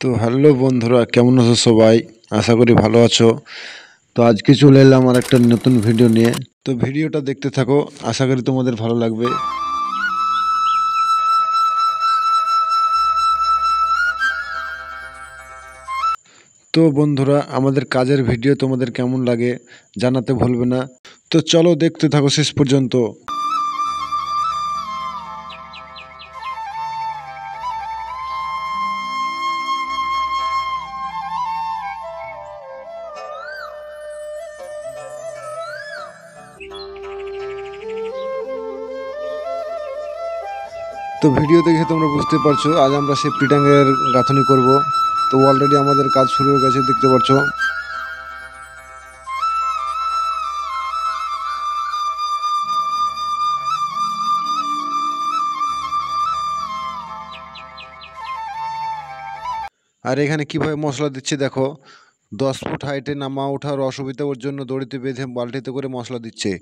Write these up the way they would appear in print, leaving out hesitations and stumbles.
তো হ্যালো বন্ধুরা, কেমন আছো সবাই? আশা করি ভালো আছো। তো আজকে চলে এলাম আর একটা নতুন ভিডিও নিয়ে। তো ভিডিওটা দেখতে থাকো, আশা করি তোমাদের ভালো লাগবে। তো বন্ধুরা, আমাদের কাজের ভিডিও তোমাদের কেমন লাগে জানাতে ভুলবে না। তো চলো দেখতে থাকো শেষ পর্যন্ত। তো ভিডিও দেখে তোমরা বুঝতে পারছো আজ আমরা সেফটি ট্যাঙ্কের গাঁথনি করব। তো অলরেডি আমাদের কাজ শুরু হয়ে গেছে, দেখতে পাচ্ছো। আর এখানে কিভাবে মশলা দিচ্ছে দেখো। 10 ফুট হাইটে নামা ওঠার অসুবিধা, ওর জন্য দড়িতে বেঁধে বালতিতে করে মশলা দিচ্ছে।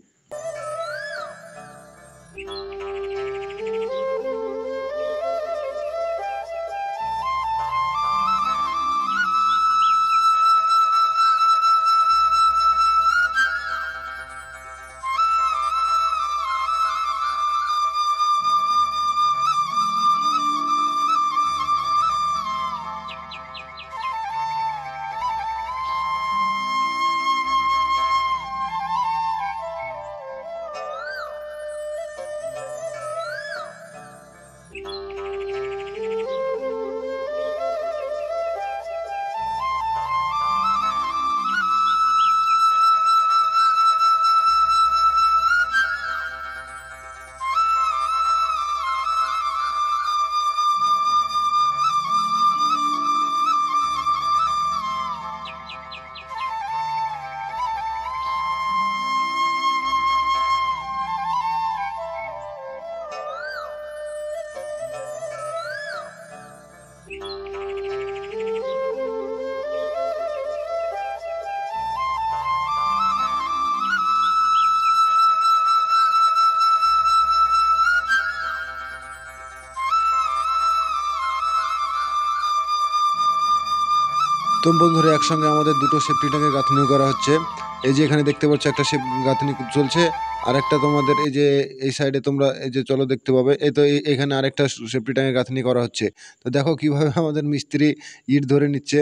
তো বন্ধুরা, একসঙ্গে আমাদের দুটো সেফটি ট্যাঙ্কের গাঁথনি করা হচ্ছে। এই যে এখানে দেখতে পাচ্ছ একটা গাঁথনি চলছে, আর একটা তোমাদের এই যে এই সাইডে তোমরা এই যে চলো দেখতে পাবে, এই তো এখানে আরেকটা সেফটি ট্যাঙ্কের গাঁথনি করা হচ্ছে। তো দেখো কিভাবে আমাদের মিস্ত্রি ইট ধরে নিচ্ছে।